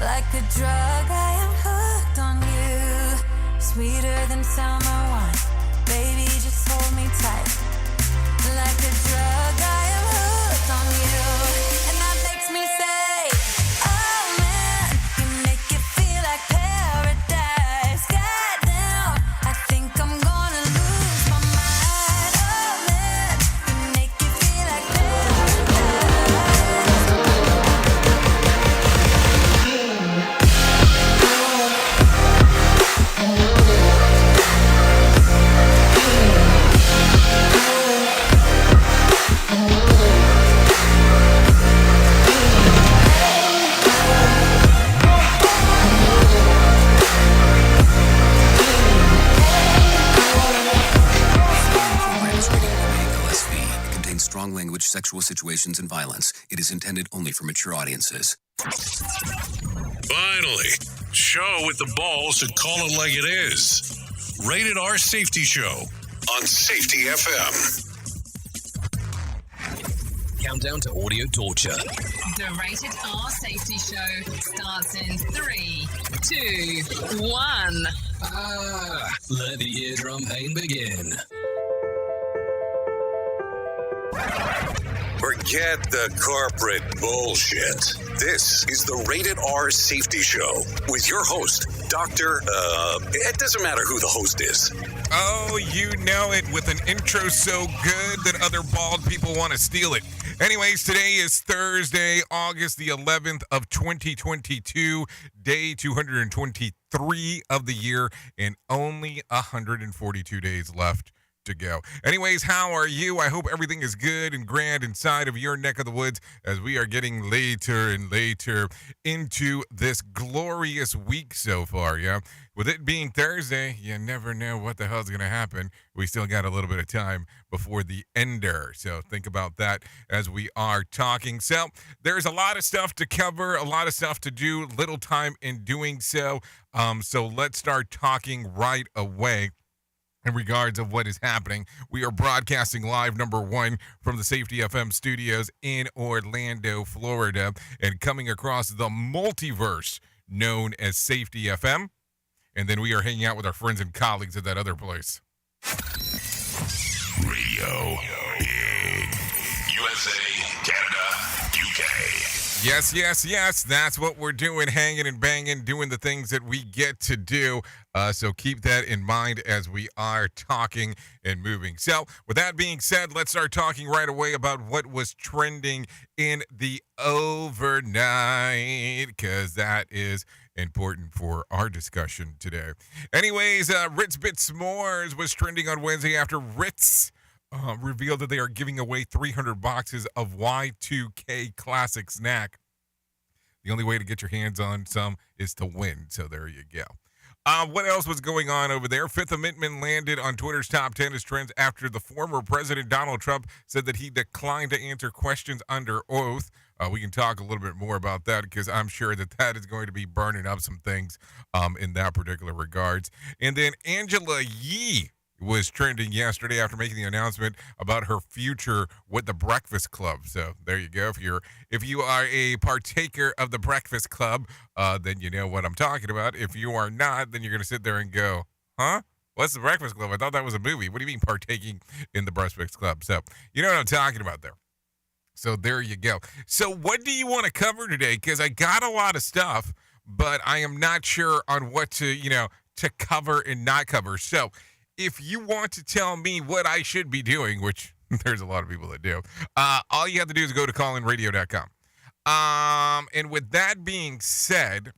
Like a drug, I am hooked on you. Sweeter than summer wine. Baby, just hold me tight. Like a drug, I am hooked on you. And that makes me say, oh man, you make it feel like paradise. Goddamn, I think I'm gonna lose my mind. Oh man, you make it feel like strong language, sexual situations, and violence. It is intended only for mature audiences. Finally, show with the balls to call it like it is. Rated R Safety Show on Safety FM. Countdown to audio torture. The Rated R Safety Show starts in 3, 2, 1. Let the eardrum pain begin. Forget the corporate bullshit. This is the Rated R Safety Show with your host, it doesn't matter who the host is. Oh, you know it, with an intro so good that other bald people want to steal it. Anyways, today is Thursday, August the 11th of 2022, day 223 of the year, and only 142 days left to go. Anyways, how are you? I hope everything is good and grand inside of your neck of the woods as we are getting later and later into this glorious week so far, yeah? With it being Thursday, you never know what the hell's going to happen. We still got a little bit of time before the ender, so think about that as we are talking. So there's a lot of stuff to cover, a lot of stuff to do, little time in doing so. So let's start talking right away. In regards of what is happening, we are broadcasting live, number one, from the Safety FM studios in Orlando, Florida, and coming across the multiverse known as Safety FM. And then we are hanging out with our friends and colleagues at that other place. Radio in USA, Canada, UK. Yes. That's what we're doing, hanging and banging, doing the things that we get to do. So keep that in mind as we are talking and moving. So with that being said, let's start talking right away about what was trending in the overnight, because that is important for our discussion today. Anyways, Ritz Bits S'mores was trending on Wednesday after Ritz revealed that they are giving away 300 boxes of Y2K classic snack. The only way to get your hands on some is to win. So there you go. What else was going on over there? Fifth Amendment landed on Twitter's top 10 as trends after the former President Donald Trump said that he declined to answer questions under oath. We can talk a little bit more about that because I'm sure that is going to be burning up some things in that particular regards. And then Angela Yee was trending yesterday after making the announcement about her future with the Breakfast Club. So there you go. If you are a partaker of the Breakfast Club, then you know what I'm talking about. If you are not, then you're going to sit there and go, huh? What's the Breakfast Club? I thought that was a movie. What do you mean partaking in the Breakfast Club? So you know what I'm talking about there. So there you go. So what do you want to cover today? Because I got a lot of stuff, but I am not sure on what to cover and not cover. So if you want to tell me what I should be doing, which there's a lot of people that do, all you have to do is go to callinradio.com. And with that being said,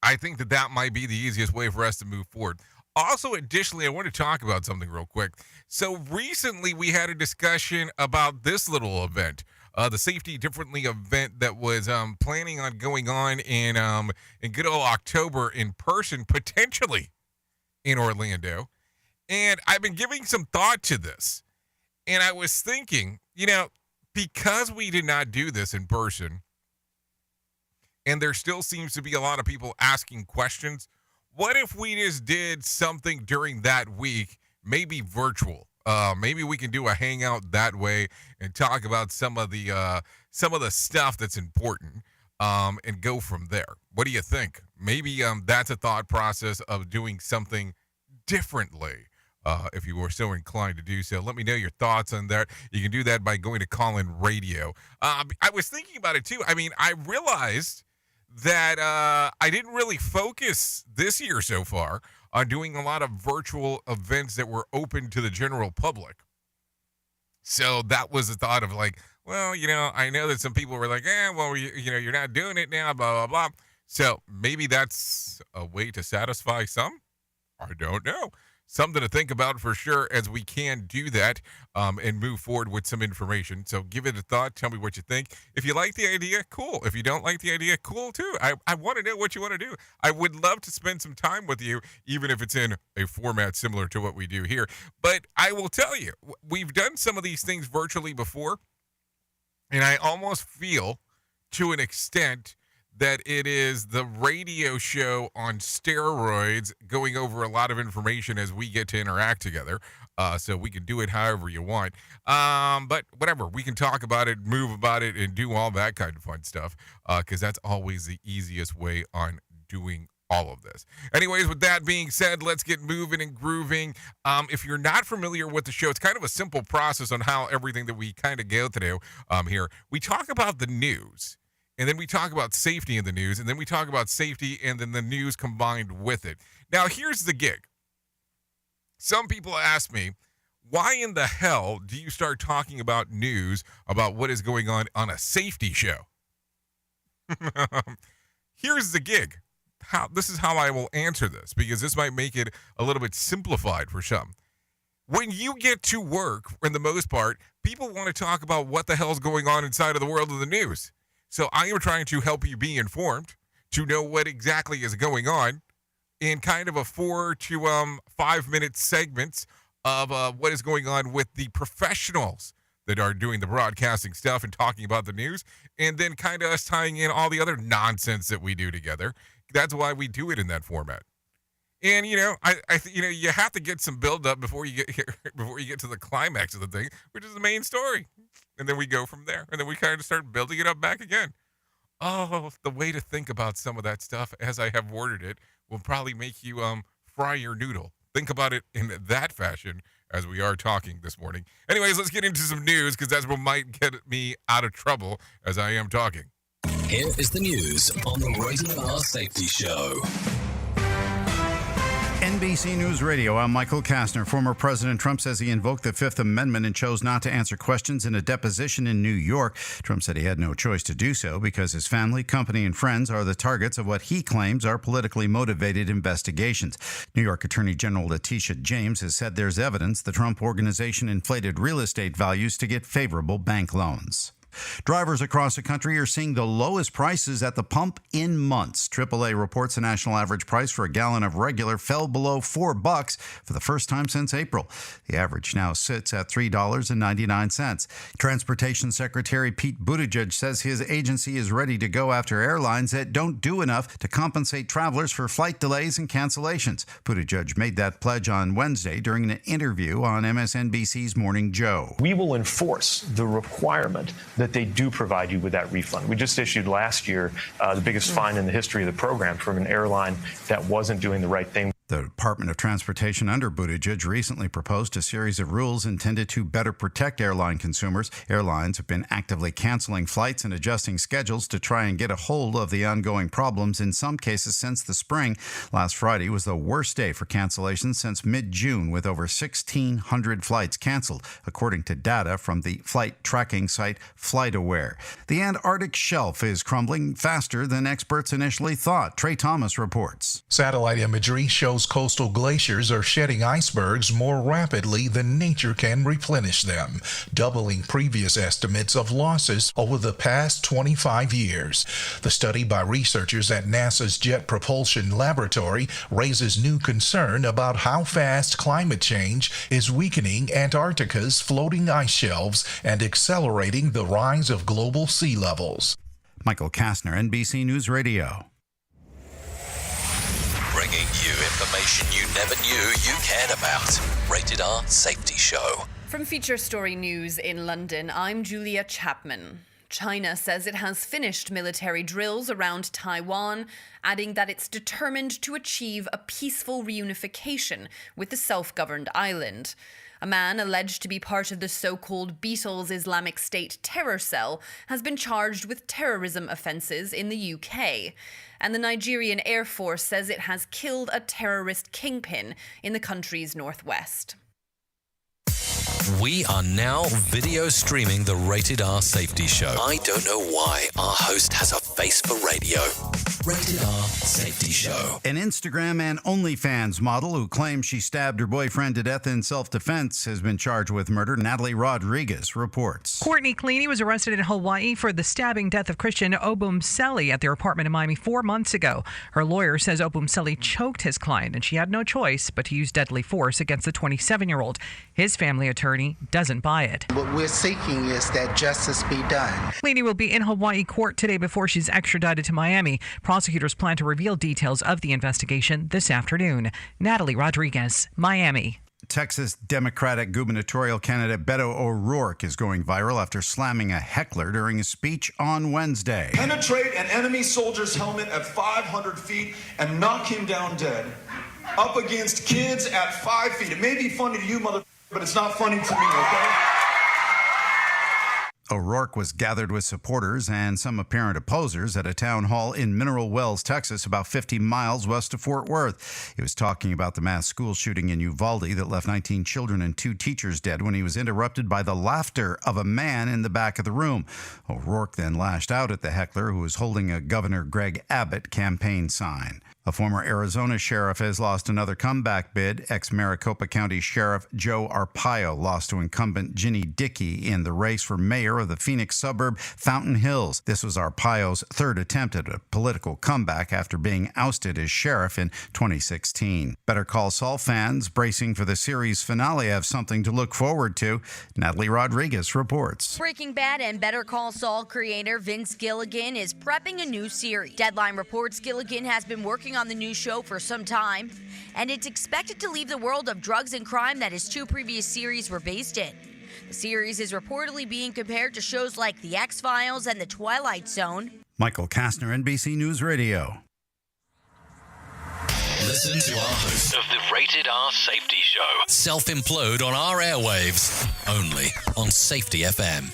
I think that might be the easiest way for us to move forward. Also, additionally, I want to talk about something real quick. So recently we had a discussion about this little event, the Safety Differently event that was planning on going on in good old October in person, potentially in Orlando. And I've been giving some thought to this. And I was thinking, because we did not do this in person, and there still seems to be a lot of people asking questions, what if we just did something during that week, maybe virtual? Maybe we can do a hangout that way and talk about some of the stuff that's important. and go from there. What do you think? Maybe that's a thought process of doing something differently. If you were so inclined to do so, let me know your thoughts on that. You can do that by going to Call-In Radio. I was thinking about it too. I mean, I realized that I didn't really focus this year so far on doing a lot of virtual events that were open to the general public. So that was a thought of like, well, I know that some people were like, well, you're not doing it now, blah, blah, blah. So maybe that's a way to satisfy some. I don't know. Something to think about for sure as we can do that and move forward with some information. So give it a thought. Tell me what you think. If you like the idea, cool. If you don't like the idea, cool too. I want to know what you want to do. I would love to spend some time with you, even if it's in a format similar to what we do here. But I will tell you, we've done some of these things virtually before, and I almost feel to an extent that it is the radio show on steroids, going over a lot of information as we get to interact together. So we can do it however you want. But whatever, we can talk about it, move about it, and do all that kind of fun stuff, because that's always the easiest way on doing all of this. Anyways, with that being said, let's get moving and grooving. If you're not familiar with the show, it's kind of a simple process on how everything that we kind of go through here. We talk about the news. And then we talk about safety in the news, and then we talk about safety and then the news combined with it. Now, here's the gig. Some people ask me, why in the hell do you start talking about news, about what is going on a safety show? Here's the gig. This is how I will answer this, because this might make it a little bit simplified for some. When you get to work, for the most part, people want to talk about what the hell's going on inside of the world of the news. So I am trying to help you be informed, to know what exactly is going on in kind of a 4 to 5 minute segments of what is going on with the professionals that are doing the broadcasting stuff and talking about the news, and then kind of us tying in all the other nonsense that we do together. That's why we do it in that format. And you have to get some build up before you get here, before you get to the climax of the thing, which is the main story. And then we go from there. And then we kind of start building it up back again. Oh, the way to think about some of that stuff, as I have worded it, will probably make you fry your noodle. Think about it in that fashion as we are talking this morning. Anyways, let's get into some news, because that's what might get me out of trouble as I am talking. Here is the news on the Rated R Safety Show. NBC News Radio, I'm Michael Kastner. Former President Trump says he invoked the Fifth Amendment and chose not to answer questions in a deposition in New York. Trump said he had no choice to do so because his family, company, and friends are the targets of what he claims are politically motivated investigations. New York Attorney General Letitia James has said there's evidence the Trump organization inflated real estate values to get favorable bank loans. Drivers across the country are seeing the lowest prices at the pump in months. AAA reports the national average price for a gallon of regular fell below $4 for the first time since April. The average now sits at $3.99. Transportation Secretary Pete Buttigieg says his agency is ready to go after airlines that don't do enough to compensate travelers for flight delays and cancellations. Buttigieg made that pledge on Wednesday during an interview on MSNBC's Morning Joe. We will enforce the requirement that they do provide you with that refund. We just issued last year the biggest fine in the history of the program from an airline that wasn't doing the right thing. The Department of Transportation under Buttigieg recently proposed a series of rules intended to better protect airline consumers. Airlines have been actively canceling flights and adjusting schedules to try and get a hold of the ongoing problems, in some cases since the spring. Last Friday was the worst day for cancellations since mid-June, with over 1,600 flights canceled, according to data from the flight tracking site FlightAware. The Antarctic shelf is crumbling faster than experts initially thought. Trey Thomas reports. Satellite imagery shows coastal glaciers are shedding icebergs more rapidly than nature can replenish them, doubling previous estimates of losses over the past 25 years. The study by researchers at NASA's Jet Propulsion Laboratory raises new concern about how fast climate change is weakening Antarctica's floating ice shelves and accelerating the rise of global sea levels. Michael Kastner, NBC News Radio. Bringing you information you never knew you cared about. Rated R Safety Show. From Feature Story News in London, I'm Julia Chapman. China says it has finished military drills around Taiwan, adding that it's determined to achieve a peaceful reunification with the self-governed island. A man alleged to be part of the so-called Beatles Islamic State terror cell has been charged with terrorism offences in the UK. And the Nigerian Air Force says it has killed a terrorist kingpin in the country's northwest. We are now video streaming the Rated R Safety Show. I don't know why our host has a face for radio. Rated R Safety Show. An Instagram and OnlyFans model who claims she stabbed her boyfriend to death in self-defense has been charged with murder. Natalie Rodriguez reports. Courtney Cleany was arrested in Hawaii for the stabbing death of Christian Obumseli at their apartment in Miami 4 months ago. Her lawyer says Obumseli choked his client and she had no choice but to use deadly force against the 27-year-old. His family attorney doesn't buy it. What we're seeking is that justice be done. Cleany will be in Hawaii court today before she's extradited to Miami. Prosecutors plan to reveal details of the investigation this afternoon. Natalie Rodriguez, Miami. Texas Democratic gubernatorial candidate Beto O'Rourke is going viral after slamming a heckler during a speech on Wednesday. Penetrate an enemy soldier's helmet at 500 feet and knock him down dead. Up against kids at 5 feet. It may be funny to you, mother, but it's not funny to me, okay? O'Rourke was gathered with supporters and some apparent opposers at a town hall in Mineral Wells, Texas, about 50 miles west of Fort Worth. He was talking about the mass school shooting in Uvalde that left 19 children and 2 teachers dead when he was interrupted by the laughter of a man in the back of the room. O'Rourke then lashed out at the heckler, who was holding a Governor Greg Abbott campaign sign. A former Arizona sheriff has lost another comeback bid. Ex-Maricopa County Sheriff Joe Arpaio lost to incumbent Ginny Dickey in the race for mayor of the Phoenix suburb Fountain Hills. This was Arpaio's third attempt at a political comeback after being ousted as sheriff in 2016. Better Call Saul fans bracing for the series finale have something to look forward to. Natalie Rodriguez reports. Breaking Bad and Better Call Saul creator Vince Gilligan is prepping a new series. Deadline reports Gilligan has been working on the new show for some time, and it's expected to leave the world of drugs and crime that his 2 previous series were based in. The series is reportedly being compared to shows like The X-Files and The Twilight Zone. Michael Kastner, NBC News Radio. Listen to our host of the Rated R Safety Show. Self-implode on our airwaves, only on Safety FM.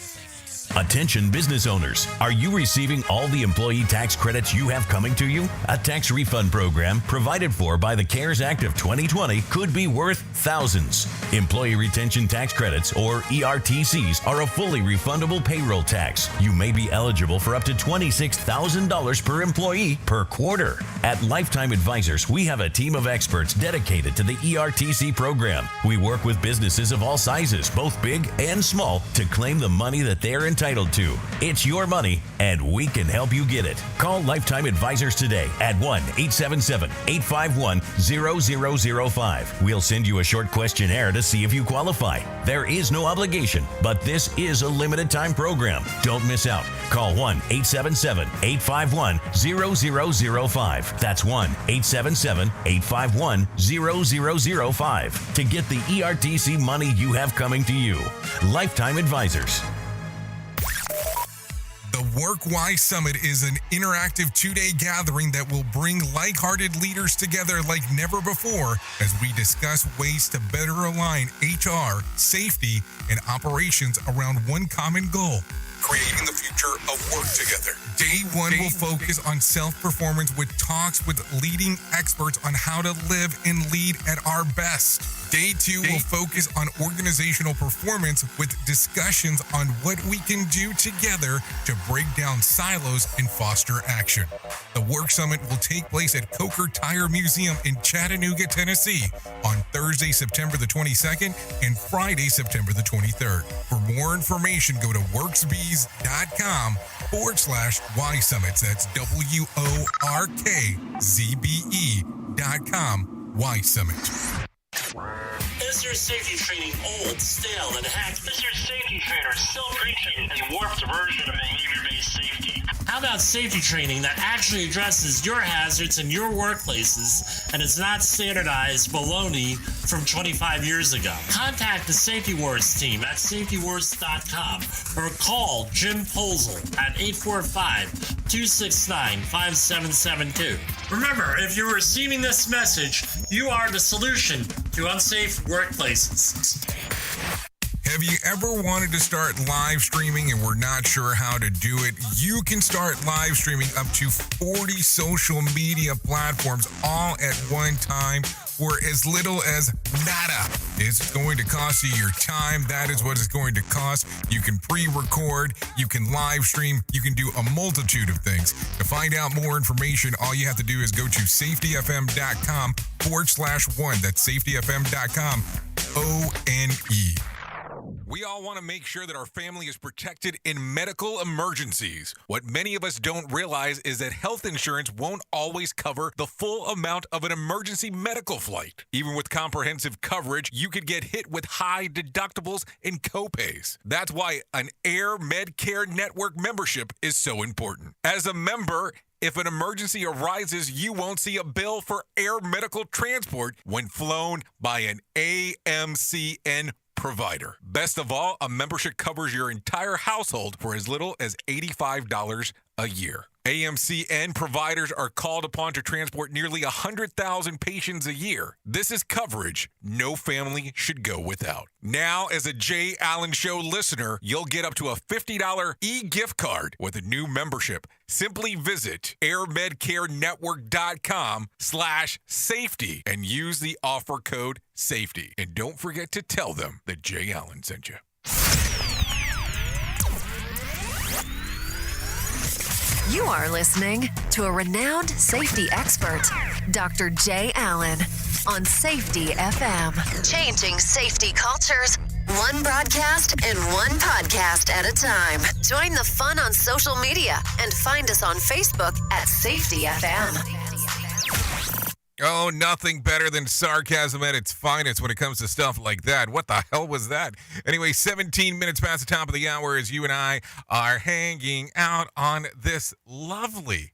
Attention business owners, are you receiving all the employee tax credits you have coming to you? A tax refund program provided for by the CARES Act of 2020 could be worth thousands. Employee retention tax credits, or ERTCs, are a fully refundable payroll tax. You may be eligible for up to $26,000 per employee per quarter. At Lifetime Advisors, we have a team of experts dedicated to the ERTC program. We work with businesses of all sizes, both big and small, to claim the money that they're entitled to. It's your money, and we can help you get it. Call Lifetime Advisors today at 1-877-851-0005. We'll send you a short questionnaire to see if you qualify. There is no obligation, but this is a limited time program. Don't miss out. Call 1-877-851-0005. That's 1-877-851-0005 to get the ERTC money you have coming to you. Lifetime Advisors. The Work Wise Summit is an interactive 2-day gathering that will bring like-hearted leaders together like never before as we discuss ways to better align HR, safety, and operations around one common goal: creating the future of work together. Day 1 will focus on self-performance with talks with leading experts on how to live and lead at our best. Day 2 will focus on organizational performance with discussions on what we can do together to break down silos and foster action. The Work Summit will take place at Coker Tire Museum in Chattanooga, Tennessee on Thursday, September the 22nd and Friday, September the 23rd. For more information, go to workzbe.com/Y Summits. That's WORKZBE.com Y Summit. Is your safety training old, stale, and hacked? Is your safety trainer still preaching a warped version of behavior-based safety? How about safety training that actually addresses your hazards in your workplaces and is not standardized baloney from 25 years ago? Contact the Safety Wars team at safetywars.com or call Jim Posel at 845-269-5772. Remember, if you're receiving this message, you are the solution to unsafe workplaces. Have you ever wanted to start live streaming and were not sure how to do it? You can start live streaming up to 40 social media platforms all at one time for as little as nada. It's going to cost you your time. That is what it's going to cost. You can pre-record, you can live stream, you can do a multitude of things. To find out more information, all you have to do is go to safetyfm.com/one. That's safetyfm.com, ONE. We all want to make sure that our family is protected in medical emergencies. What many of us don't realize is that health insurance won't always cover the full amount of an emergency medical flight. Even with comprehensive coverage, you could get hit with high deductibles and copays. That's why an Air Medcare Network membership is so important. As a member, if an emergency arises, you won't see a bill for air medical transport when flown by an AMCN provider. Best of all, a membership covers your entire household for as little as $85 a year. AMCN providers are called upon to transport nearly 100,000 patients a year. This is coverage no family should go without. Now, as a Jay Allen Show listener, you'll get up to a $50 e-gift card with a new membership. Simply visit airmedcarenetwork.com/safety and use the offer code SAFETY. And don't forget to tell them that Jay Allen sent you. You are listening to a renowned safety expert, Dr. Jay Allen, on Safety FM. Changing safety cultures, one broadcast and one podcast at a time. Join the fun on social media and find us on Facebook at Safety FM. Oh, nothing better than sarcasm at its finest when it comes to stuff like that. What the hell was that? Anyway, 17 minutes past the top of the hour as you and I are hanging out on this lovely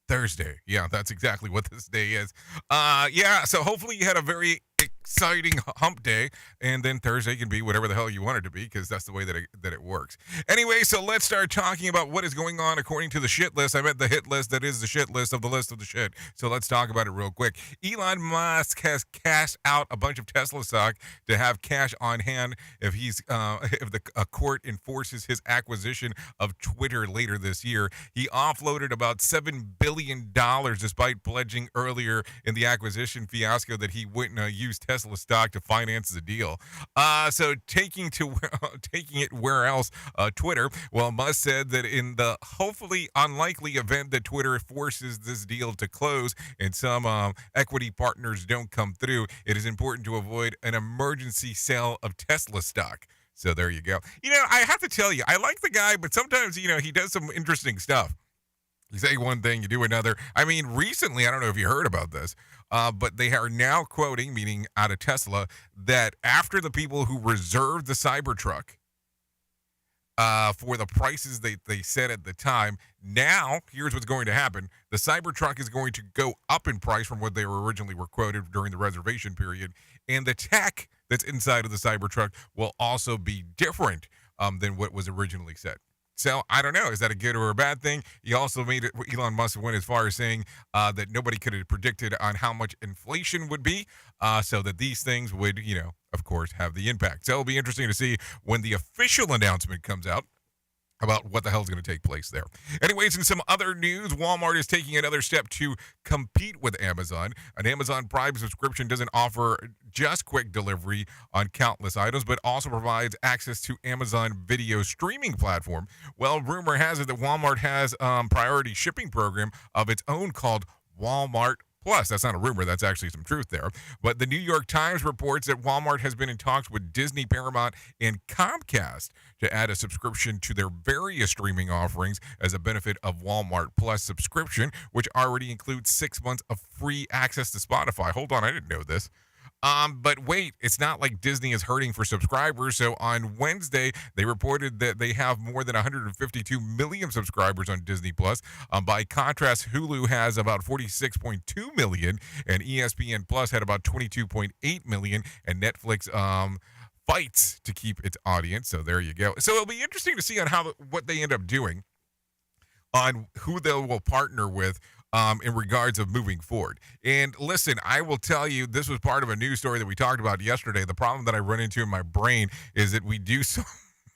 Thursday. Yeah, that's exactly what this day is. So hopefully you had a very exciting hump day, and then Thursday can be whatever the hell you want it to be, because that's the way that it works. Anyway, so let's start talking about what is going on according to the shit list. I meant the hit list that is the shit list of the shit. So let's talk about it real quick. Elon Musk has cashed out a bunch of Tesla stock to have cash on hand if a court enforces his acquisition of Twitter later this year. He offloaded about $7 billion despite pledging earlier in the acquisition fiasco that he wouldn't use Tesla stock to finance the deal. So taking it where else? Twitter. Well, Musk said that in the hopefully unlikely event that Twitter forces this deal to close and some equity partners don't come through, it is important to avoid an emergency sale of Tesla stock. So there you go. I have to tell you, I like the guy, but sometimes, he does some interesting stuff. You say one thing, you do another. I mean, recently, I don't know if you heard about this, but they are now quoting, meaning out of Tesla, that after the people who reserved the Cybertruck for the prices they set at the time, now here's what's going to happen. The Cybertruck is going to go up in price from what they were originally quoted during the reservation period, and the tech that's inside of the Cybertruck will also be different than what was originally set. So I don't know. Is that a good or a bad thing? He also made it. Elon Musk went as far as saying that nobody could have predicted on how much inflation would be, so that these things would, of course, have the impact. So it'll be interesting to see when the official announcement comes out about what the hell is going to take place there. Anyways, in some other news, Walmart is taking another step to compete with Amazon. An Amazon Prime subscription doesn't offer just quick delivery on countless items, but also provides access to Amazon video streaming platform. Well, rumor has it that Walmart has a priority shipping program of its own called Walmart Plus. That's not a rumor. That's actually some truth there. But the New York Times reports that Walmart has been in talks with Disney, Paramount, and Comcast to add a subscription to their various streaming offerings as a benefit of Walmart Plus subscription, which already includes 6 months of free access to Spotify. Hold on, I didn't know this. But wait, it's not like Disney is hurting for subscribers. So on Wednesday, they reported that they have more than 152 million subscribers on Disney Plus. By contrast, Hulu has about 46.2 million, and ESPN Plus had about 22.8 million, and Netflix fights to keep its audience. So there you go. So it'll be interesting to see on what they end up doing, on who they will partner with in regards of moving forward. And listen, I will tell you, this was part of a news story that we talked about yesterday. The problem that I run into in my brain is that we do so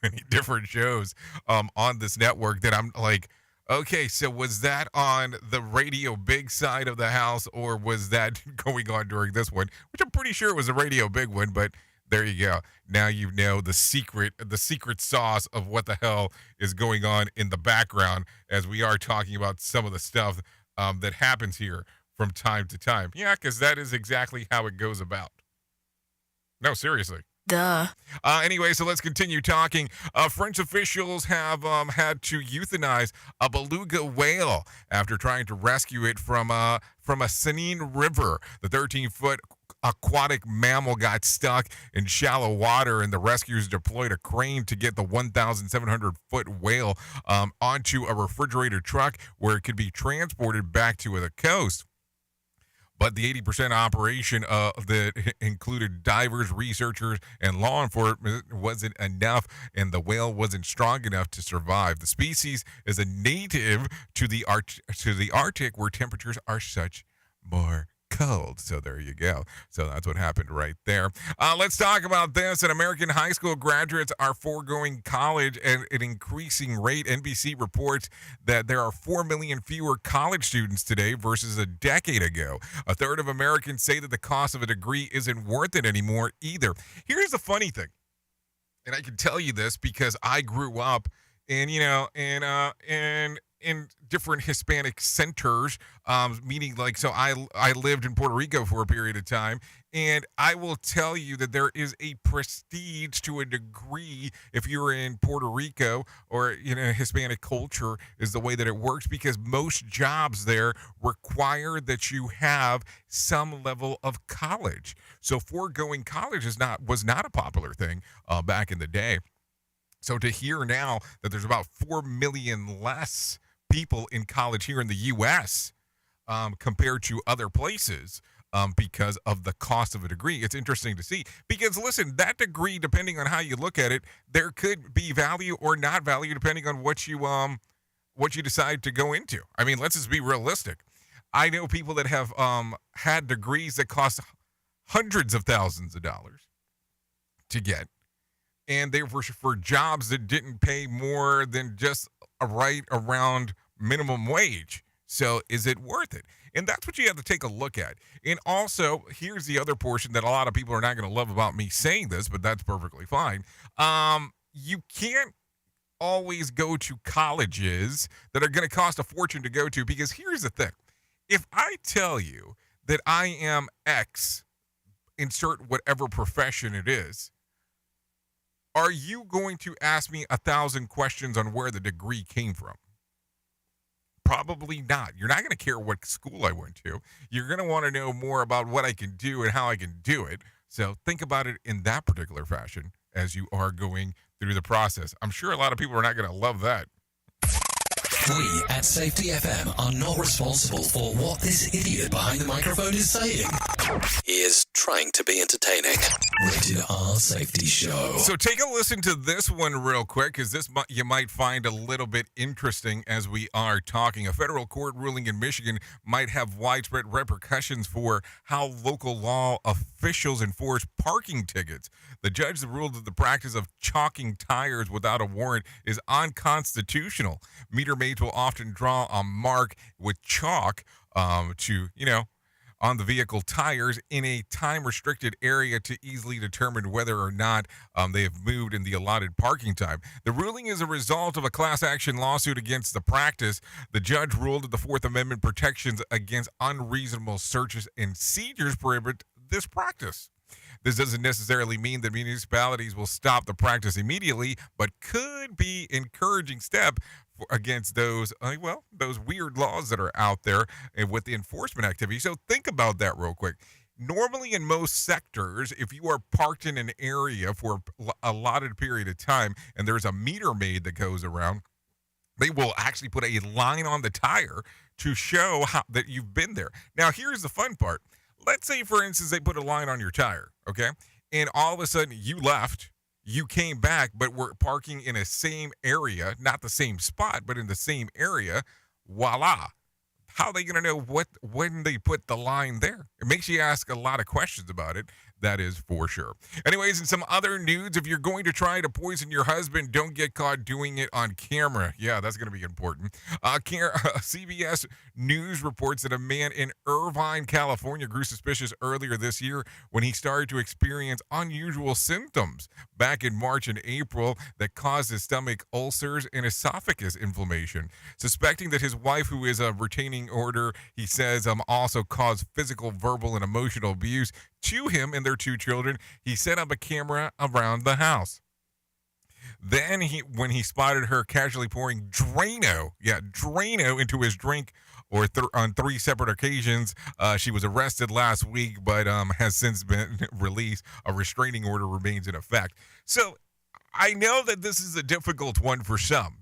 many different shows on this network that I'm like, okay, so was that on the Radio Big side of the house, or was that going on during this one? Which I'm pretty sure it was a Radio Big one, but there you go. Now you know the secret sauce of what the hell is going on in the background as we are talking about some of the stuff that happens here from time to time. Yeah, because that is exactly how it goes about. No, seriously. Duh. Anyway, so let's continue talking. French officials have had to euthanize a beluga whale after trying to rescue it from a Seine River. The 13-foot aquatic mammal got stuck in shallow water, and the rescuers deployed a crane to get the 1,700-foot whale onto a refrigerator truck where it could be transported back to the coast. But the 80% operation that included divers, researchers, and law enforcement wasn't enough, and the whale wasn't strong enough to survive. The species is a native to the Arctic, where temperatures are such more cold. So there you go. So that's what happened right there. Let's talk about this. And American high school graduates are foregoing college at an increasing rate. NBC reports that there are 4 million fewer college students today versus a decade ago. A third of Americans say that the cost of a degree isn't worth it anymore either. Here's the funny thing, and I can tell you this because I grew up in different Hispanic centers, meaning like, so I lived in Puerto Rico for a period of time, and I will tell you that there is a prestige to a degree if you're in Puerto Rico or Hispanic culture is the way that it works, because most jobs there require that you have some level of college. So foregoing college was not a popular thing back in the day. So to hear now that there's about 4 million less people in college here in the U.S. Compared to other places because of the cost of a degree, it's interesting to see. Because listen, that degree, depending on how you look at it, there could be value or not value depending on what you decide to go into. I mean, let's just be realistic. I know people that have had degrees that cost hundreds of thousands of dollars to get. And they were for jobs that didn't pay more than just right around minimum wage. So is it worth it? And that's what you have to take a look at. And also, here's the other portion that a lot of people are not going to love about me saying this, but that's perfectly fine. You can't always go to colleges that are going to cost a fortune to go to, because here's the thing. If I tell you that I am X, insert whatever profession it is, are you going to ask me 1,000 questions on where the degree came from? Probably not. You're not going to care what school I went to. You're going to want to know more about what I can do and how I can do it. So think about it in that particular fashion as you are going through the process. I'm sure a lot of people are not going to love that. We at Safety FM are not responsible for what this idiot behind the microphone is saying. He is trying to be entertaining. Rated R Safety Show. So take a listen to this one real quick, because this you might find a little bit interesting as we are talking. A federal court ruling in Michigan might have widespread repercussions for how local law officials enforce parking tickets. The judge ruled that the practice of chalking tires without a warrant is unconstitutional. Meter maids will often draw a mark with chalk on the vehicle tires in a time-restricted area to easily determine whether or not they have moved in the allotted parking time. The ruling is a result of a class action lawsuit against the practice. The judge ruled that the Fourth Amendment protections against unreasonable searches and seizures prohibit this practice. This doesn't necessarily mean that municipalities will stop the practice immediately, but could be an encouraging step against those weird laws that are out there with the enforcement activity. So think about that real quick. Normally, in most sectors, if you are parked in an area for a allotted period of time and there's a meter maid that goes around, they will actually put a line on the tire to show that you've been there. Now, here's the fun part. Let's say, for instance, they put a line on your tire, okay? And all of a sudden you left, you came back, but we're parking in a same area, not the same spot, but in the same area. Voila. How are they going to know when they put the line there? It makes you ask a lot of questions about it. That is for sure. Anyways, in some other news, if you're going to try to poison your husband, don't get caught doing it on camera. Yeah, that's going to be important. CBS News reports that a man in Irvine, California grew suspicious earlier this year when he started to experience unusual symptoms back in March and April that caused his stomach ulcers and esophagus inflammation. Suspecting that his wife, who is a retaining order, he says, also caused physical, verbal, and emotional abuse to him and their 2 children, he set up a camera around the house. Then, when he spotted her casually pouring Drano into his drink on 3 separate occasions, she was arrested last week, but has since been released. A restraining order remains in effect. So, I know that this is a difficult one for some.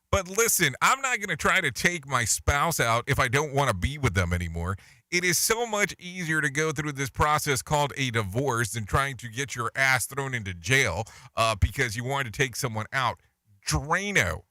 But listen, I'm not going to try to take my spouse out if I don't want to be with them anymore. It is so much easier to go through this process called a divorce than trying to get your ass thrown into jail because you wanted to take someone out. Drano.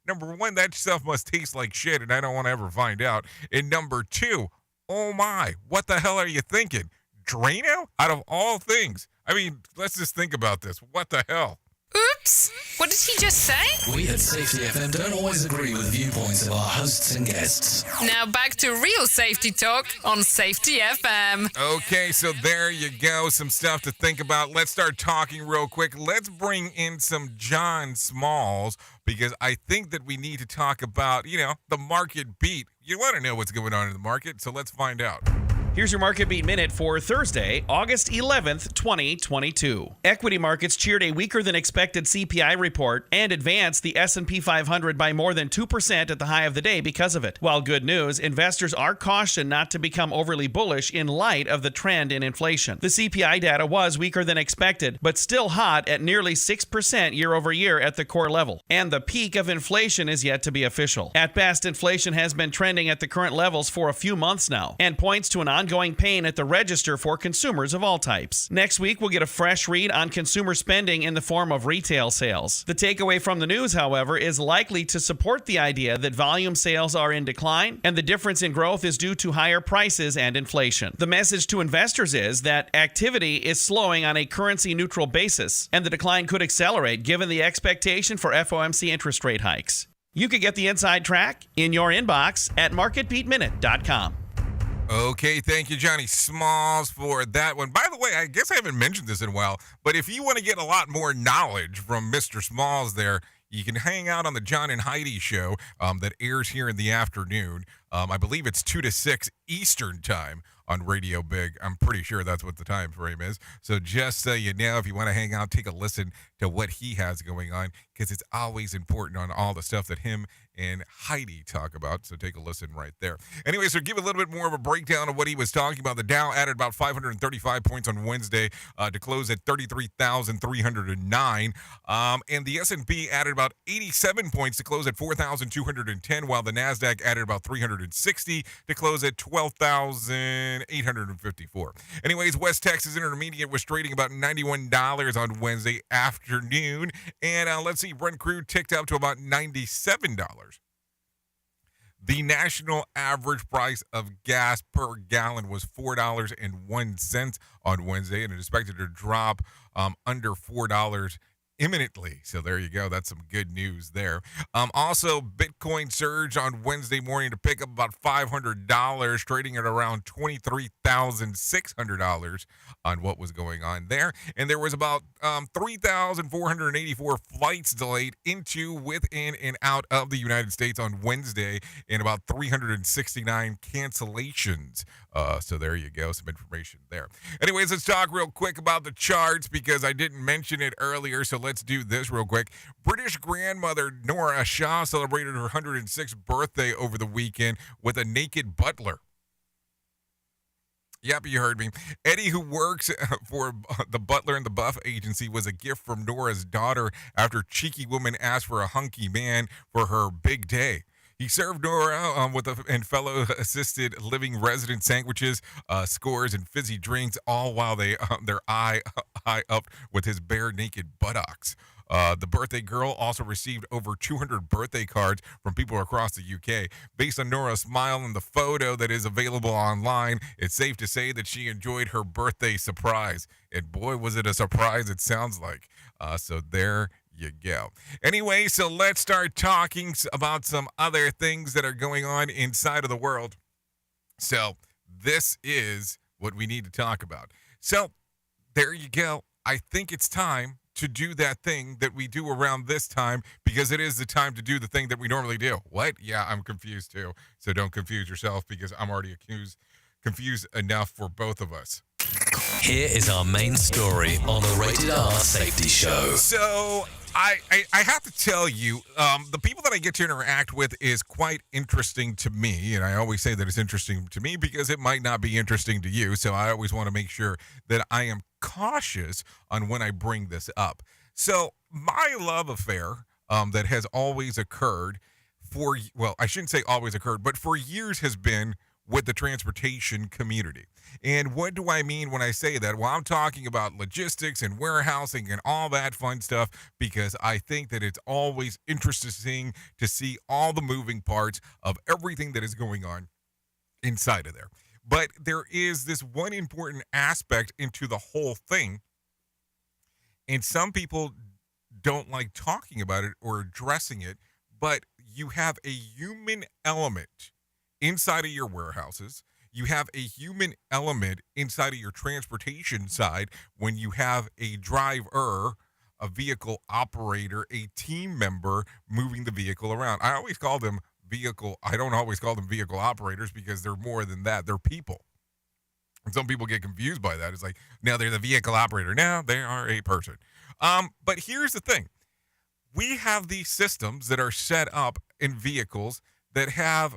Number 1, that stuff must taste like shit, and I don't want to ever find out. And number 2, oh my, what the hell are you thinking? Drano? Out of all things. I mean, let's just think about this. What the hell? Oops! What did he just say? We at Safety FM don't always agree with viewpoints of our hosts and guests. Now back to real safety talk on Safety FM. Okay, so there you go. Some stuff to think about. Let's start talking real quick. Let's bring in some John Smalls because I think that we need to talk about, the market beat. You want to know what's going on in the market, so let's find out. Here's your Market Beat Minute for Thursday, August 11th, 2022. Equity markets cheered a weaker than expected CPI report and advanced the S&P 500 by more than 2% at the high of the day because of it. While good news, investors are cautioned not to become overly bullish in light of the trend in inflation. The CPI data was weaker than expected, but still hot at nearly 6% year over year at the core level. And the peak of inflation is yet to be official. At best, inflation has been trending at the current levels for a few months now and points to an ongoing pain at the register for consumers of all types. Next week, we'll get a fresh read on consumer spending in the form of retail sales. The takeaway from the news, however, is likely to support the idea that volume sales are in decline and the difference in growth is due to higher prices and inflation. The message to investors is that activity is slowing on a currency-neutral basis, and the decline could accelerate given the expectation for FOMC interest rate hikes. You could get the inside track in your inbox at marketbeatminute.com. Okay, thank you, Johnny Smalls, for that one. By the way, I guess I haven't mentioned this in a while, but if you want to get a lot more knowledge from Mr. Smalls there, you can hang out on the John and Heidi show that airs here in the afternoon. I believe it's 2 to 6 Eastern time on Radio Big. I'm pretty sure that's what the time frame is. So just so you know, if you want to hang out, take a listen to what he has going on, because it's always important on all the stuff that him and Heidi talk about. So take a listen right there. Anyway, so give a little bit more of a breakdown of what he was talking about. The Dow added about 535 points on Wednesday to close at 33,309. And the S&P added about 87 points to close at 4,210, while the NASDAQ added about 360 to close at 12,854. Anyways, West Texas Intermediate was trading about $91 on Wednesday afternoon. And let's see, Brent crude ticked up to about $97. The national average price of gas per gallon was $4.01 on Wednesday, and it is expected to drop under $4 imminently. So there you go. That's some good news there. Also, Bitcoin surged on Wednesday morning to pick up about $500, trading at around $23,600 on what was going on there. And there was about 3,484 flights delayed into, within, and out of the United States on Wednesday, and about 369 cancellations. So there you go. Some information there. Anyways, let's talk real quick about the charts because I didn't mention it earlier. So let's do this real quick. British grandmother Nora Shah celebrated her 106th birthday over the weekend with a naked butler. Yep, you heard me. Eddie, who works for the Butler and the Buff agency, was a gift from Nora's daughter after cheeky woman asked for a hunky man for her big day. He served Nora and fellow assisted living resident sandwiches, scores, and fizzy drinks, all while their eye up with his bare naked buttocks. The birthday girl also received over 200 birthday cards from people across the UK. Based on Nora's smile and the photo that is available online, it's safe to say that she enjoyed her birthday surprise. And boy, was it a surprise, it sounds like. So there you go. Anyway, so let's start talking about some other things that are going on inside of the world. So this is what we need to talk about. So there you go. I think it's time to do that thing that we do around this time, because it is the time to do the thing that we normally do. What? Yeah, I'm confused too. So don't confuse yourself, because I'm already confused enough for both of us. Here is our main story on the Rated R Safety Show. So I have to tell you, the people that I get to interact with is quite interesting to me. And I always say that it's interesting to me because it might not be interesting to you. So I always want to make sure that I am cautious on when I bring this up. So my love affair that has always occurred I shouldn't say always occurred, but for years has been with the transportation community. And what do I mean when I say that? Well, I'm talking about logistics and warehousing and all that fun stuff, because I think that it's always interesting to see all the moving parts of everything that is going on inside of there. But there is this one important aspect into the whole thing, and some people don't like talking about it or addressing it, but you have a human element inside of your warehouses. You have a human element inside of your transportation side when you have a driver, a vehicle operator, a team member moving the vehicle around. I don't always call them vehicle operators, because they're more than that. They're people. And some people get confused by that. It's like, no, they're the vehicle operator. No, they are a person. But here's the thing. We have these systems that are set up in vehicles that have,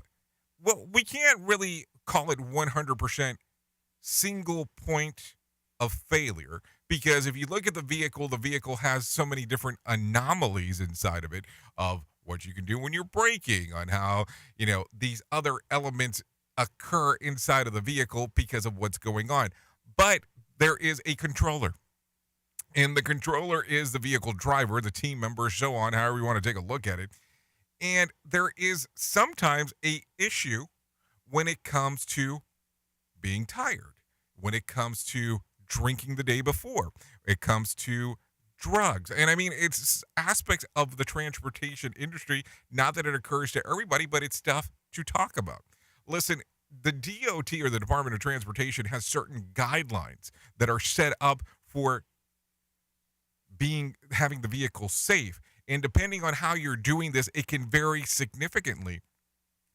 well, we can't really call it 100% single point of failure, because if you look at the vehicle has so many different anomalies inside of it of what you can do when you're braking, on how, these other elements occur inside of the vehicle because of what's going on. But there is a controller. And the controller is the vehicle driver, the team member, so on, however you want to take a look at it. And there is sometimes a issue when it comes to being tired, when it comes to drinking the day before, it comes to drugs. And I mean, it's aspects of the transportation industry, not that it occurs to everybody, but it's stuff to talk about. Listen, the DOT, or the Department of Transportation, has certain guidelines that are set up for having the vehicle safe. And depending on how you're doing this, it can vary significantly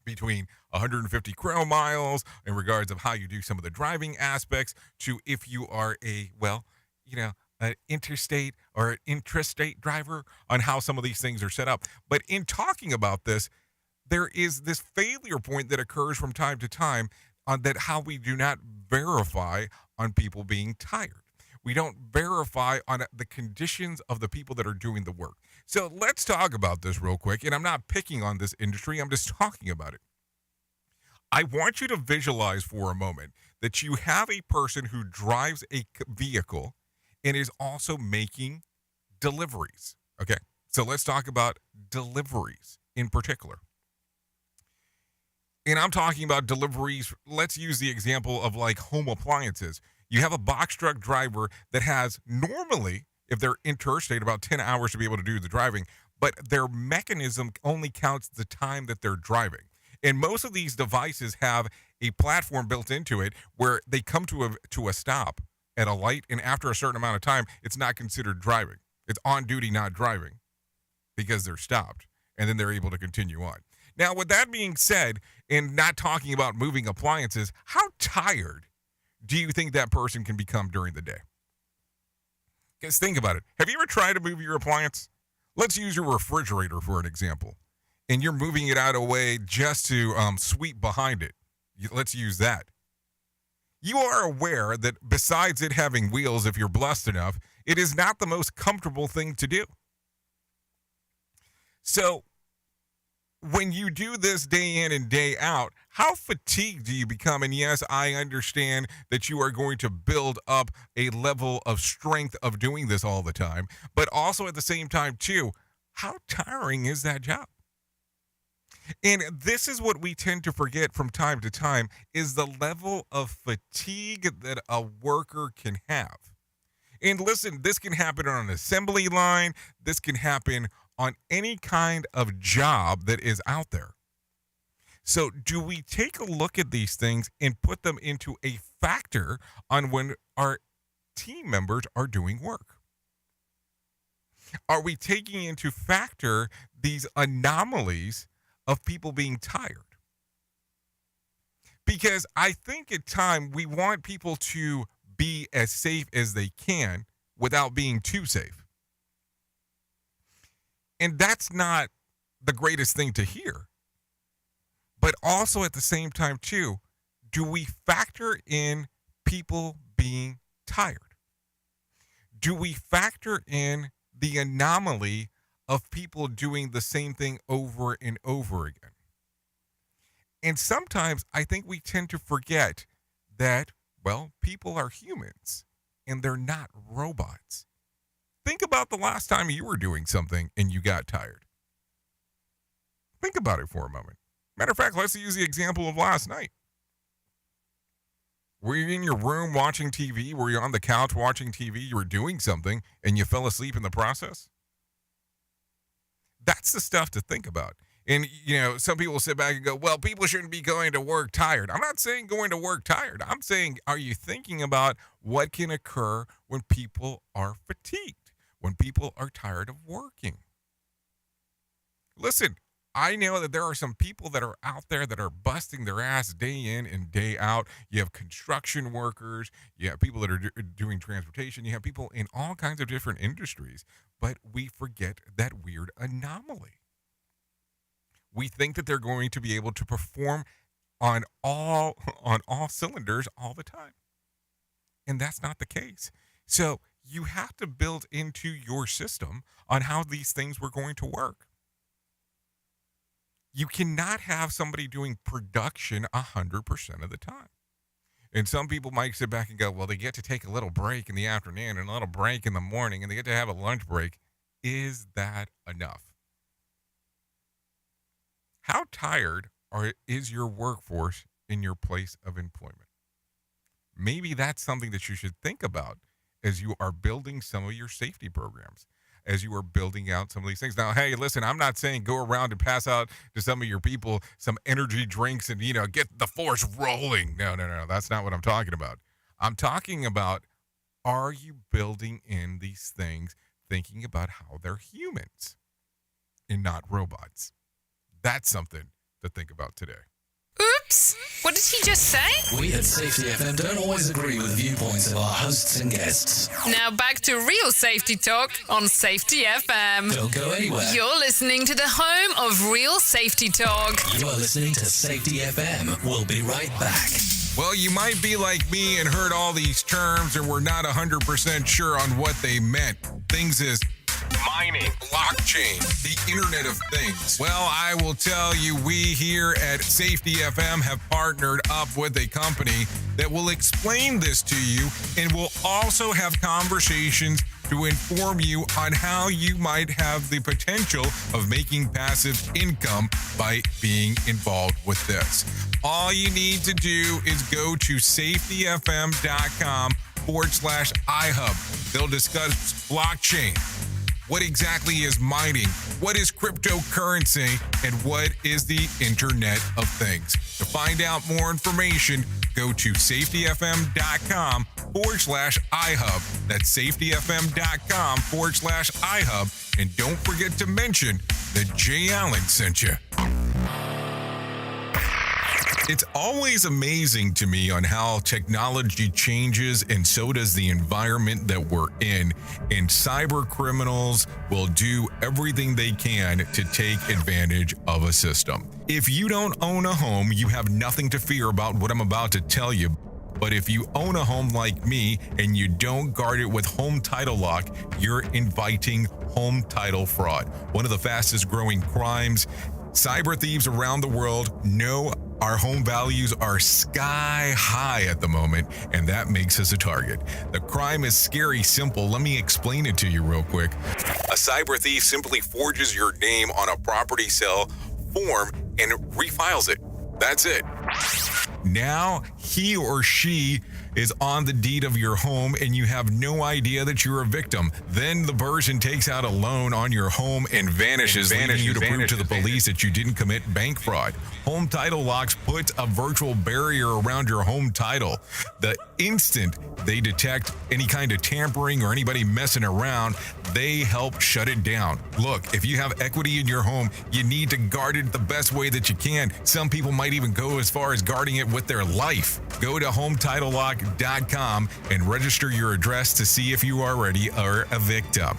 between 150 chrono miles in regards of how you do some of the driving aspects, to if you are an interstate or an intrastate driver, on how some of these things are set up. But in talking about this, there is this failure point that occurs from time to time on that, how we do not verify on people being tired. We don't verify on the conditions of the people that are doing the work. So let's talk about this real quick. And I'm not picking on this industry. I'm just talking about it. I want you to visualize for a moment that you have a person who drives a vehicle and is also making deliveries. Okay. So let's talk about deliveries in particular. And I'm talking about deliveries. Let's use the example of like home appliances. You have a box truck driver that has normally, if they're interstate, about 10 hours to be able to do the driving, but their mechanism only counts the time that they're driving. And most of these devices have a platform built into it where they come to a stop at a light, and after a certain amount of time, it's not considered driving. It's on duty, not driving, because they're stopped, and then they're able to continue on. Now, with that being said, and not talking about moving appliances, how tired do you think that person can become during the day? Because think about it. Have you ever tried to move your appliance? Let's use your refrigerator for an example. And you're moving it out of the way just to sweep behind it. Let's use that. you are aware that besides it having wheels, if you're blessed enough, it is not the most comfortable thing to do. So when you do this day in and day out, how fatigued do you become? And yes, I understand that you are going to build up a level of strength of doing this all the time, but also at the same time too, how tiring is that job? And this is what we tend to forget from time to time, is the level of fatigue that a worker can have. And listen, this can happen on an assembly line. This can happen on any kind of job that is out there. So do we take a look at these things and put them into a factor on when our team members are doing work? Are we taking into factor these anomalies of people being tired? Because I think at times we want people to be as safe as they can without being too safe. And that's not the greatest thing to hear. But also at the same time too, do we factor in people being tired? Do we factor in the anomaly of people doing the same thing over and over again? And sometimes I think we tend to forget that, well, people are humans and they're not robots. Think about the last time you were doing something and you got tired. Think about it for a moment. Matter of fact, let's use the example of last night. Were you in your room watching TV? Were you on the couch watching TV? You were doing something and you fell asleep in the process? That's the stuff to think about. And, you know, some people sit back and go, well, people shouldn't be going to work tired. I'm not saying going to work tired. I'm saying, are you thinking about what can occur when people are fatigued, when people are tired of working? Listen, I know that there are some people that are out there that are busting their ass day in and day out. You have construction workers, you have people that are doing transportation, you have people in all kinds of different industries, but we forget that weird anomaly. We think that they're going to be able to perform on all cylinders all the time. And that's not the case. So you have to build into your system on how these things were going to work. You cannot have somebody doing production 100% of the time. And some people might sit back and go, well, they get to take a little break in the afternoon and a little break in the morning, and they get to have a lunch break. Is that enough? How tired is your workforce in your place of employment? Maybe that's something that you should think about as you are building some of your safety programs, as you are building out some of these things. Now, hey, listen, I'm not saying go around and pass out to some of your people some energy drinks and, you know, get the force rolling. No. That's not what I'm talking about. I'm talking about, are you building in these things, thinking about how they're humans and not robots? That's something to think about today. Oops! What did he just say? We at Safety FM don't always agree with viewpoints of our hosts and guests. Now back to real safety talk on Safety FM. Don't go anywhere. You're listening to the home of real safety talk. You are listening to Safety FM. We'll be right back. Well, you might be like me and heard all these terms and were not 100% sure on what they meant. Things as mining, blockchain, the Internet of Things. Well, I will tell you, we here at Safety FM have partnered up with a company that will explain this to you and will also have conversations to inform you on how you might have the potential of making passive income by being involved with this. All you need to do is go to safetyfm.com/iHub. They'll discuss blockchain. What exactly is mining? What is cryptocurrency? And what is the Internet of Things? To find out more information, go to safetyfm.com/iHub. That's safetyfm.com/iHub. And don't forget to mention that Jay Allen sent you. It's always amazing to me on how technology changes, and so does the environment that we're in. And cyber criminals will do everything they can to take advantage of a system. If you don't own a home, you have nothing to fear about what I'm about to tell you. But if you own a home like me and you don't guard it with Home Title Lock, you're inviting home title fraud. One of the fastest growing crimes. Cyber thieves around the world know our home values are sky high at the moment, and that makes us a target. The crime is scary simple. Let me explain it to you real quick. A cyber thief simply forges your name on a property sale form and refiles it. That's it. Now he or she is on the deed of your home and you have no idea that you're a victim. Then the person takes out a loan on your home and vanishes, leaving you to prove to the police that you didn't commit bank fraud. Home Title Locks puts a virtual barrier around your home title. The instant they detect any kind of tampering or anybody messing around, they help shut it down. Look, if you have equity in your home, you need to guard it the best way that you can. Some people might even go as far as guarding it with their life. Go to HometitleLock.com and register your address to see if you already are a victim.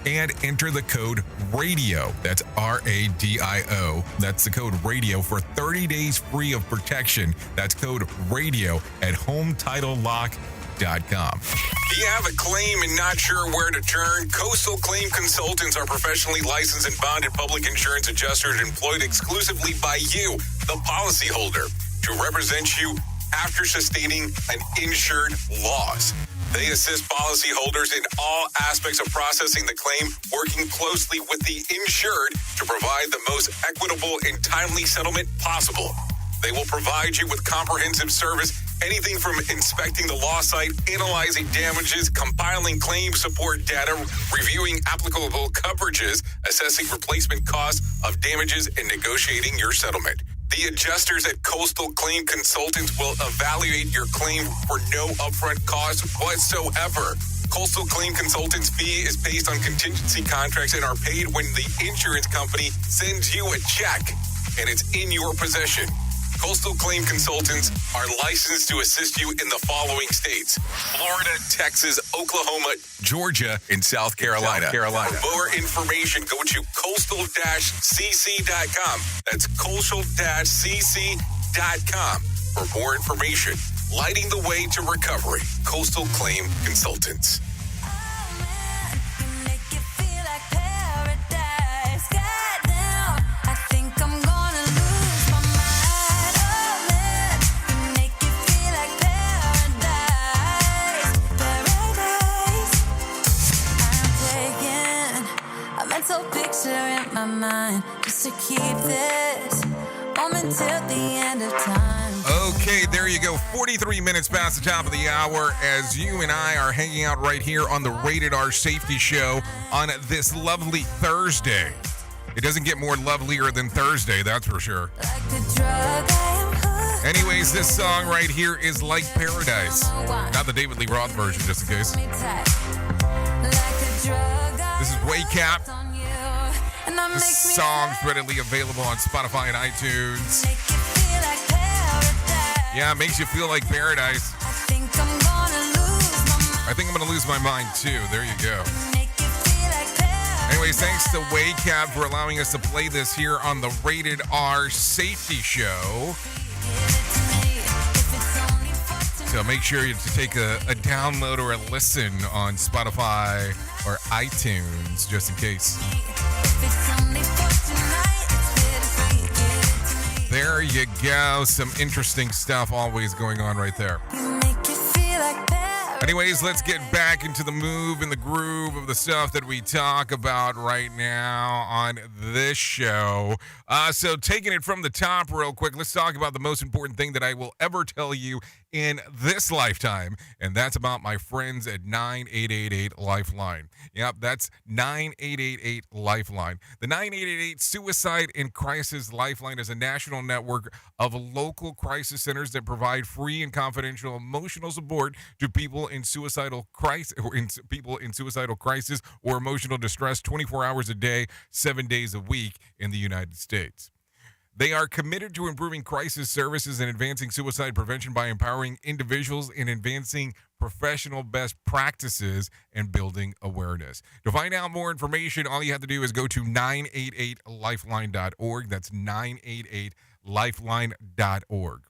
And enter the code RADIO. That's RADIO. That's the code RADIO for 30 days free of protection. That's code RADIO at HometitleLock.com. Do you have a claim and not sure where to turn? Coastal Claim Consultants are professionally licensed and bonded public insurance adjusters employed exclusively by you, the policyholder, to represent you after sustaining an insured loss. They assist policyholders in all aspects of processing the claim, working closely with the insured to provide the most equitable and timely settlement possible. They will provide you with comprehensive service, anything from inspecting the loss site, analyzing damages, compiling claim support data, reviewing applicable coverages, assessing replacement costs of damages, and negotiating your settlement. The adjusters at Coastal Claim Consultants will evaluate your claim for no upfront cost whatsoever. Coastal Claim Consultants' fee is based on contingency contracts and are paid when the insurance company sends you a check and it's in your possession. Coastal Claim Consultants are licensed to assist you in the following states: Florida, Texas, Oklahoma, Georgia, and South Carolina. For more information, go to coastal-cc.com. That's coastal-cc.com. For more information, lighting the way to recovery. Coastal Claim Consultants. Picture in my mind just to keep this moment till the end of time. Okay, there you go. 43 minutes past the top of the hour as you and I are hanging out right here on the Rated R Safety Show on this lovely Thursday. It doesn't get more lovelier than Thursday, that's for sure. Anyways, this song right here is Like Paradise. Not the David Lee Roth version, just in case. This is WACAP. This song's readily available on Spotify and iTunes. Yeah, it makes you feel like paradise. I think I'm going to lose my mind too. There you go. Anyways, thanks to WACAP for allowing us to play this here on the Rated R Safety Show. So make sure to take a download or a listen on Spotify or iTunes, just in case. There you go. Some interesting stuff always going on right there. Anyways, let's get back into the move and the groove of the stuff that we talk about right now on this show. So taking it from the top real quick, let's talk about the most important thing that I will ever tell you in this lifetime, and that's about my friends at 9888 Lifeline. Yep, that's 9888 Lifeline. The 9888 Suicide and Crisis Lifeline is a national network of local crisis centers that provide free and confidential emotional support to people in suicidal crisis or emotional distress 24 hours a day, 7 days a week in the United States. They are committed to improving crisis services and advancing suicide prevention by empowering individuals and advancing professional best practices and building awareness. To find out more information, all you have to do is go to 988lifeline.org. That's 988lifeline.org.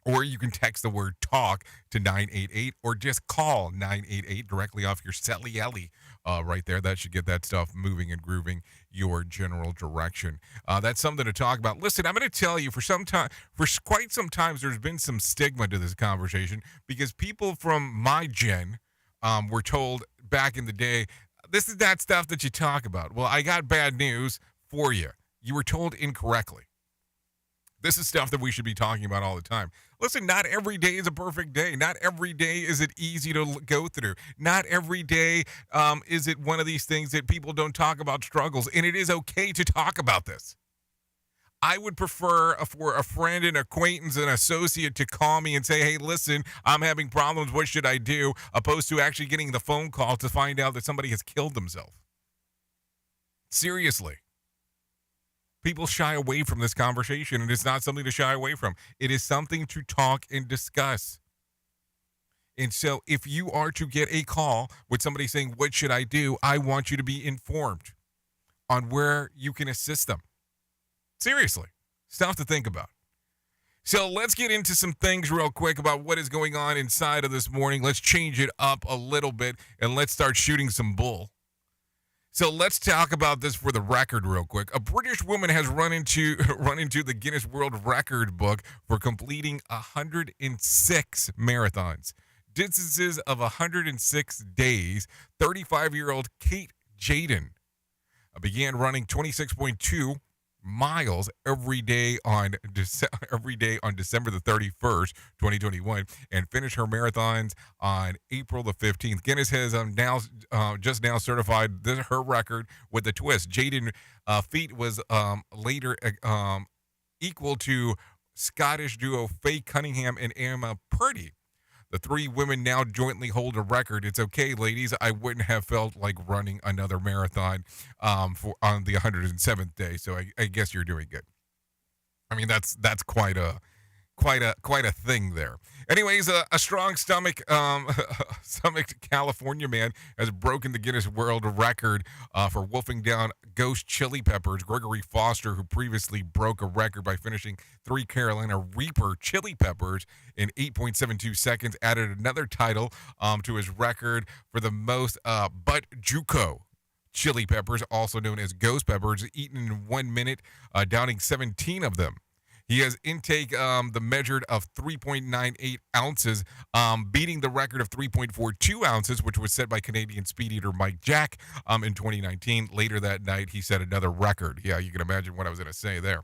Or you can text the word TALK to 988 or just call 988 directly off your Celly Ellie right there. That should get that stuff moving and grooving your general direction. That's something to talk about. Listen, I'm going to tell you for quite some times there's been some stigma to this conversation because people from my gen were told back in the day, this is that stuff that you talk about. Well, I got bad news for you. You were told incorrectly. This is stuff that we should be talking about all the time. Listen, not every day is a perfect day. Not every day is it easy to go through. Not every day is it one of these things that people don't talk about struggles, and it is okay to talk about this. I would prefer for a friend, an acquaintance, an associate to call me and say, hey, listen, I'm having problems. What should I do? Opposed to actually getting the phone call to find out that somebody has killed themselves. Seriously. People shy away from this conversation, and it's not something to shy away from. It is something to talk and discuss. And so if you are to get a call with somebody saying, what should I do? I want you to be informed on where you can assist them. Seriously, stuff to think about. So let's get into some things real quick about what is going on inside of this morning. Let's change it up a little bit, and let's start shooting some bull. So let's talk about this for the record real quick. A British woman has run into the Guinness World Record book for completing 106 marathons. Distances of 106 days. 35-year-old Kate Jaden began running 26.2 miles every day on December the 31st, 2021, and finished her marathons on April the 15th. Guinness has just now certified her record with a twist. Jaden feat was later equal to Scottish duo Faye Cunningham and Emma Purdy. The three women now jointly hold a record. It's okay, ladies. I wouldn't have felt like running another marathon on the 107th day. So I guess you're doing good. I mean, that's quite a thing there. Anyways, a strong stomach California man has broken the Guinness World Record for wolfing down ghost chili peppers. Gregory Foster, who previously broke a record by finishing 3 Carolina Reaper chili peppers in 8.72 seconds, added another title to his record for the most Butt Juco chili peppers, also known as ghost peppers, eaten in 1 minute, downing 17 of them. He has intake the measured of 3.98 ounces, beating the record of 3.42 ounces, which was set by Canadian speed eater Mike Jack in 2019. Later that night, he set another record. Yeah, you can imagine what I was going to say there.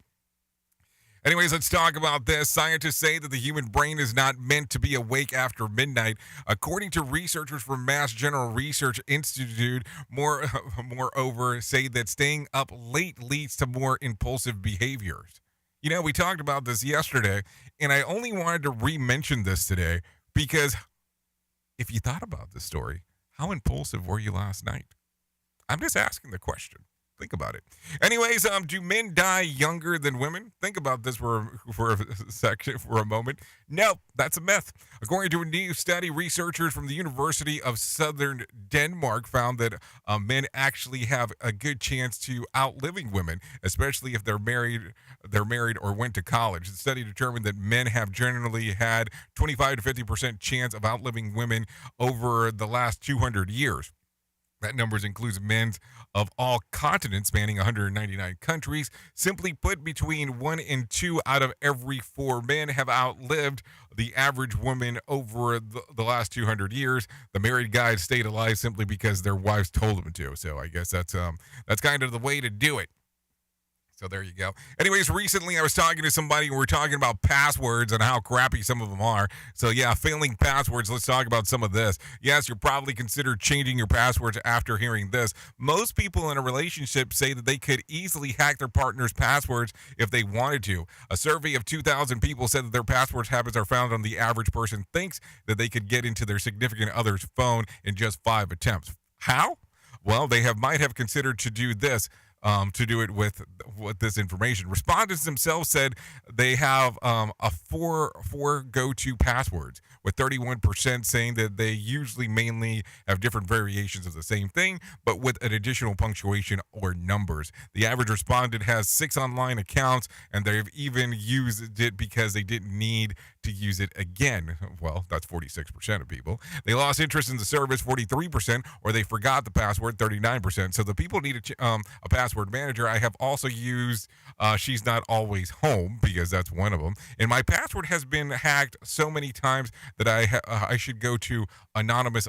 Anyways, let's talk about this. Scientists say that the human brain is not meant to be awake after midnight. According to researchers from Mass General Research Institute, moreover, say that staying up late leads to more impulsive behaviors. You know, we talked about this yesterday, and I only wanted to re-mention this today because if you thought about this story, how impulsive were you last night? I'm just asking the question. Think about it. Anyways, do men die younger than women? Think about this for a moment. No, that's a myth. According to a new study, researchers from the University of Southern Denmark found that men actually have a good chance to outliving women, especially if they're married or went to college. The study determined that men have generally had 25 to 50% chance of outliving women over the last 200 years. That numbers includes men of all continents spanning 199 countries. Simply put, between 1 and 2 out of every 4 men have outlived the average woman over the last 200 years. The married guys stayed alive simply because their wives told them to. So I guess that's kind of the way to do it. So there you go. Anyways, recently I was talking to somebody and we were talking about passwords and how crappy some of them are. So yeah, failing passwords. Let's talk about some of this. Yes, you're probably considered changing your passwords after hearing this. Most people in a relationship say that they could easily hack their partner's passwords if they wanted to. A survey of 2,000 people said that their password habits are found on the average person thinks that they could get into their significant other's phone in just 5 attempts. How? Well, they might have considered to do this. to do it with this information. Respondents themselves said they have four go-to passwords, with 31% saying that they usually mainly have different variations of the same thing, but with an additional punctuation or numbers. The average respondent has 6 online accounts, and they've even used it because they didn't need to use it again. Well, that's 46% of people. They lost interest in the service, 43%, or they forgot the password, 39%. So the people need a password manager. I have also used She's Not Always Home, because that's one of them. And my password has been hacked so many times that I should go to Anonymous,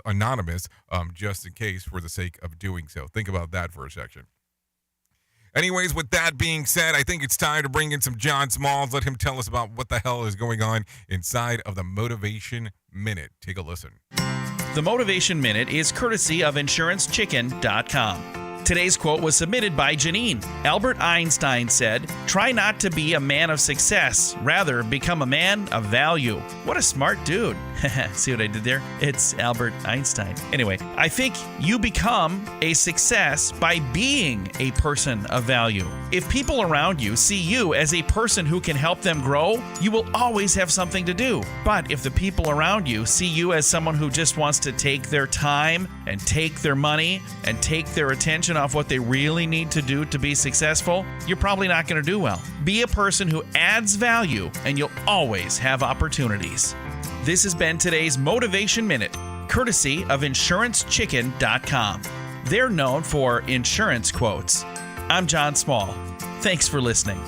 just in case, for the sake of doing so. Think about that for a section. Anyways, with that being said, I think it's time to bring in some John Smalls. Let him tell us about what the hell is going on inside of the Motivation Minute. Take a listen. The Motivation Minute is courtesy of InsuranceChicken.com. Today's quote was submitted by Janine. Albert Einstein said, "Try not to be a man of success. Rather, become a man of value." What a smart dude. See what I did there? It's Albert Einstein. Anyway, I think you become a success by being a person of value. If people around you see you as a person who can help them grow, you will always have something to do. But if the people around you see you as someone who just wants to take their time and take their money and take their attention off what they really need to do to be successful, you're probably not going to do well. Be a person who adds value, and you'll always have opportunities. This has been today's Motivation Minute, courtesy of InsuranceChicken.com. They're known for insurance quotes. I'm John Small. Thanks for listening.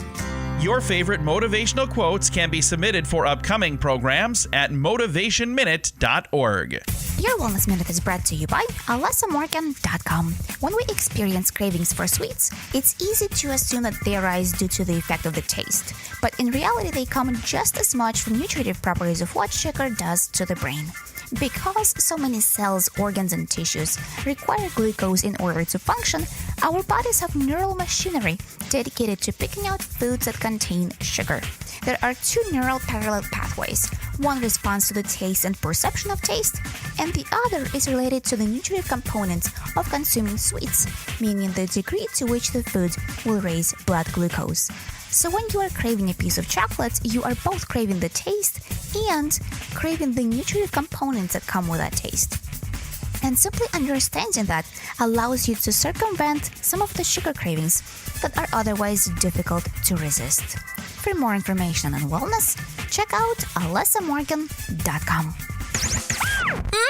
Your favorite motivational quotes can be submitted for upcoming programs at motivationminute.org. Your Wellness Minute is brought to you by AlessaMorgan.com. When we experience cravings for sweets, it's easy to assume that they arise due to the effect of the taste. But in reality, they come just as much from nutritive properties of what sugar does to the brain. Because so many cells, organs, and tissues require glucose in order to function, our bodies have neural machinery dedicated to picking out foods that contain sugar. There are 2 neural parallel pathways. One responds to the taste and perception of taste, and the other is related to the nutritive components of consuming sweets, meaning the degree to which the food will raise blood glucose. So when you are craving a piece of chocolate, you are both craving the taste and craving the nutritive components that come with that taste. And simply understanding that allows you to circumvent some of the sugar cravings that are otherwise difficult to resist. For more information on wellness, check out AlessaMorgan.com.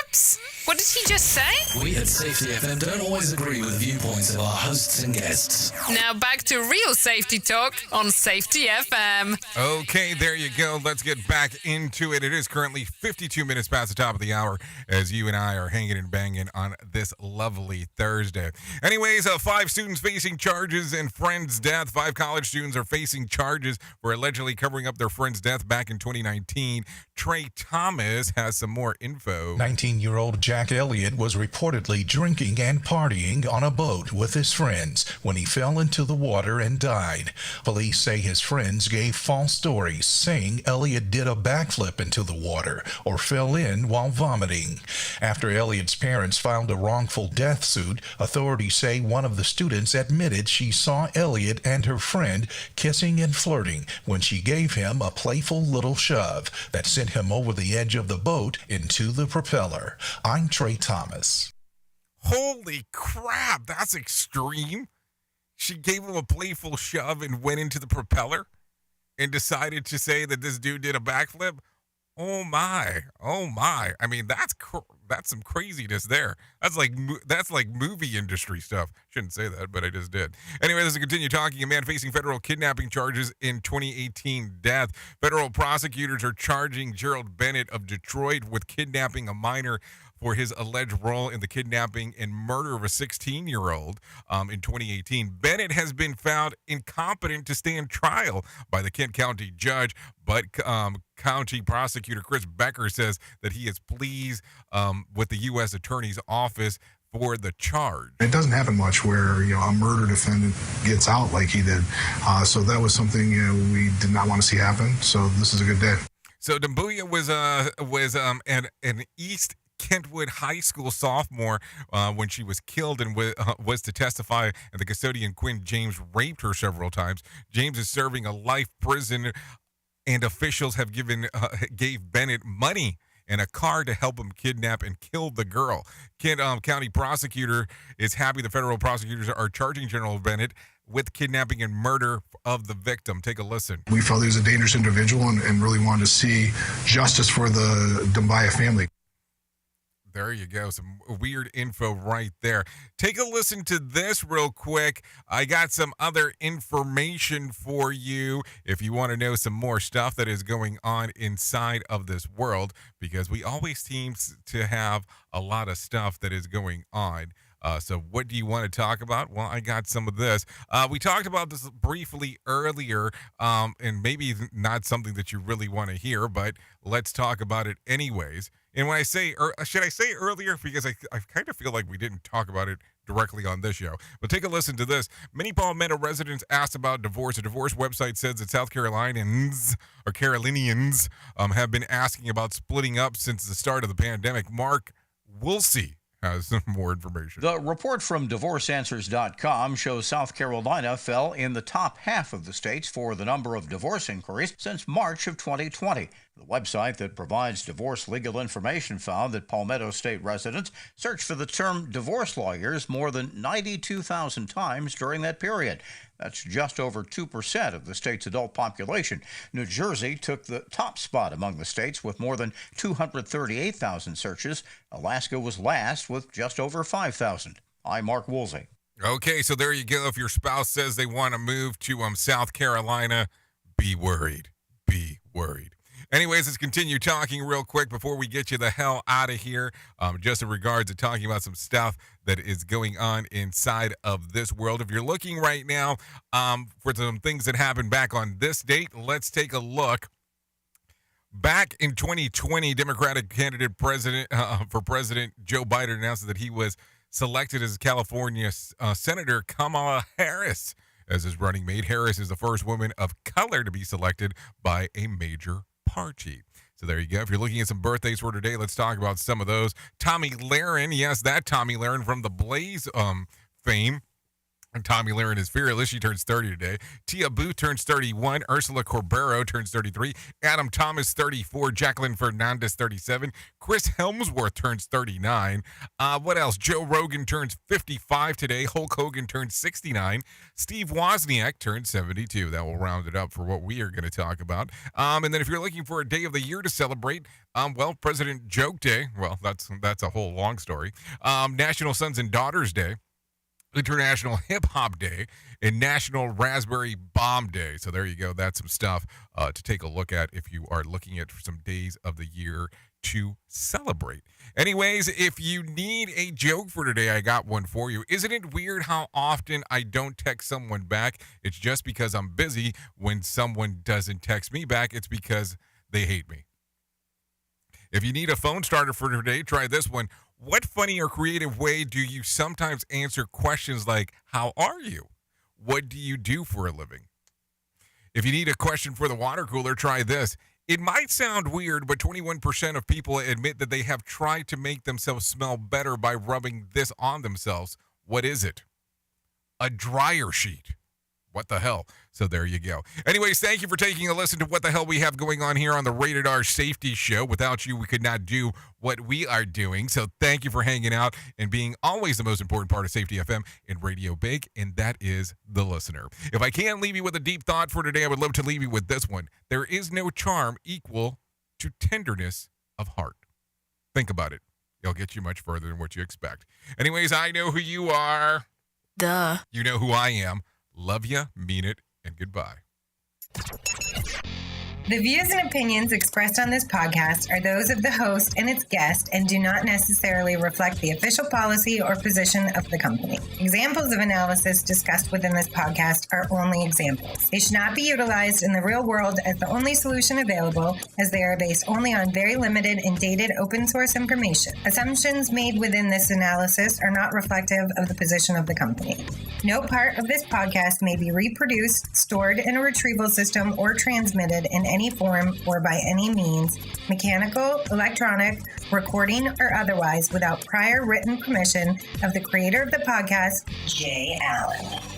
Oops! What did he just say? We at Safety FM don't always agree with viewpoints of our hosts and guests. Now back to real safety talk on Safety FM. Okay, there you go. Let's get back into it. It is currently 52 minutes past the top of the hour as you and I are hanging and banging on this lovely Thursday. Anyways, 5 students facing charges in friend's death. 5 college students are facing charges for allegedly covering up their friend's death back in 2019. Trey Thomas has some more info. 19-year-old Jack Elliott was reportedly drinking and partying on a boat with his friends when he fell into the water and died. Police say his friends gave false stories, saying Elliott did a backflip into the water or fell in while vomiting. After Elliott's parents filed a wrongful death suit, authorities say one of the students admitted she saw Elliott and her friend kissing and flirting when she gave him a playful little shove that sent him over the edge of the boat into the propeller. I'm Trey Thomas. Holy crap, that's extreme. She gave him a playful shove and went into the propeller and decided to say that this dude did a backflip. Oh my. I mean, that's some craziness there. That's like movie industry stuff. Shouldn't say that, but I just did. Anyway, let's continue talking. A man facing federal kidnapping charges in 2018 death. Federal prosecutors are charging Gerald Bennett of Detroit with kidnapping a minor for his alleged role in the kidnapping and murder of a 16-year-old in 2018. Bennett has been found incompetent to stand trial by the Kent County judge, but County Prosecutor Chris Becker says that he is pleased with the U.S. Attorney's Office for the charge. It doesn't happen much where a murder defendant gets out like he did. So that was something we did not want to see happen. So this is a good day. So Dambuya was an East Kentwood High School sophomore when she was killed and was to testify, and the custodian Quinn James raped her several times. James is serving a life prison, and officials have gave Bennett money and a car to help him kidnap and kill the girl. Kent County prosecutor is happy the federal prosecutors are charging General Bennett with kidnapping and murder of the victim. Take a listen. We felt he was a dangerous individual and really wanted to see justice for the Dumbaya family. There you go. Some weird info right there. Take a listen to this real quick. I got some other information for you if you want to know some more stuff that is going on inside of this world, because we always seem to have a lot of stuff that is going on. So what do you want to talk about? Well, I got some of this. We talked about this briefly earlier, and maybe not something that you really want to hear, but let's talk about it anyways. And when I say, should I say earlier? Because I kind of feel like we didn't talk about it directly on this show. But take a listen to this. Many Palmetto residents asked about divorce. A divorce website says that South Carolinians have been asking about splitting up since the start of the pandemic. Mark Woolsey has more information. The report from DivorceAnswers.com shows South Carolina fell in the top half of the states for the number of divorce inquiries since March of 2020. The website that provides divorce legal information found that Palmetto State residents searched for the term divorce lawyers more than 92,000 times during that period. That's just over 2% of the state's adult population. New Jersey took the top spot among the states with more than 238,000 searches. Alaska was last with just over 5,000. I'm Mark Woolsey. Okay, so there you go. If your spouse says they want to move to South Carolina, be worried. Be worried. Anyways, let's continue talking real quick before we get you the hell out of here. Just in regards to talking about some stuff that is going on inside of this world. If you're looking right now for some things that happened back on this date, let's take a look. Back in 2020, Democratic candidate for President Joe Biden announced that he was selected as California Senator Kamala Harris as his running mate. Harris is the first woman of color to be selected by a major party. So there you go. If you're looking at some birthdays for today, let's talk about some of those. Tomi Lahren, yes, that Tomi Lahren from the Blaze fame. And Tomi Lahren is fearless. She turns 30 today. Tia Booth turns 31. Ursula Corbero turns 33. Adam Thomas, 34. Jacqueline Fernandez, 37. Chris Helmsworth turns 39. What else? Joe Rogan turns 55 today. Hulk Hogan turns 69. Steve Wozniak turns 72. That will round it up for what we are going to talk about. And then if you're looking for a day of the year to celebrate, President Joke Day. Well, that's a whole long story. National Sons and Daughters Day. International Hip Hop Day, and National Raspberry Bomb Day. So there you go. That's some stuff to take a look at if you are looking at some days of the year to celebrate. Anyways, if you need a joke for today, I got one for you. Isn't it weird how often I don't text someone back? It's just because I'm busy. When someone doesn't text me back, it's because they hate me. If you need a phone starter for today, try this one. What funny or creative way do you sometimes answer questions like, how are you? What do you do for a living? If you need a question for the water cooler, try this. It might sound weird, but 21% of people admit that they have tried to make themselves smell better by rubbing this on themselves. What is it? A dryer sheet. What the hell? So there you go. Anyways, thank you for taking a listen to what the hell we have going on here on the Rated R Safety Show. Without you, we could not do what we are doing. So thank you for hanging out and being always the most important part of Safety FM and Radio Big, and that is the listener. If I can't leave you with a deep thought for today, I would love to leave you with this one. There is no charm equal to tenderness of heart. Think about it. It'll get you much further than what you expect. Anyways, I know who you are. Duh. You know who I am. Love ya, mean it, and goodbye. The views and opinions expressed on this podcast are those of the host and its guest and do not necessarily reflect the official policy or position of the company. Examples of analysis discussed within this podcast are only examples. They should not be utilized in the real world as the only solution available, as they are based only on very limited and dated open source information. Assumptions made within this analysis are not reflective of the position of the company. No part of this podcast may be reproduced, stored in a retrieval system, or transmitted in any form or by any means, mechanical, electronic, recording, or otherwise, without prior written permission of the creator of the podcast, Jay Allen.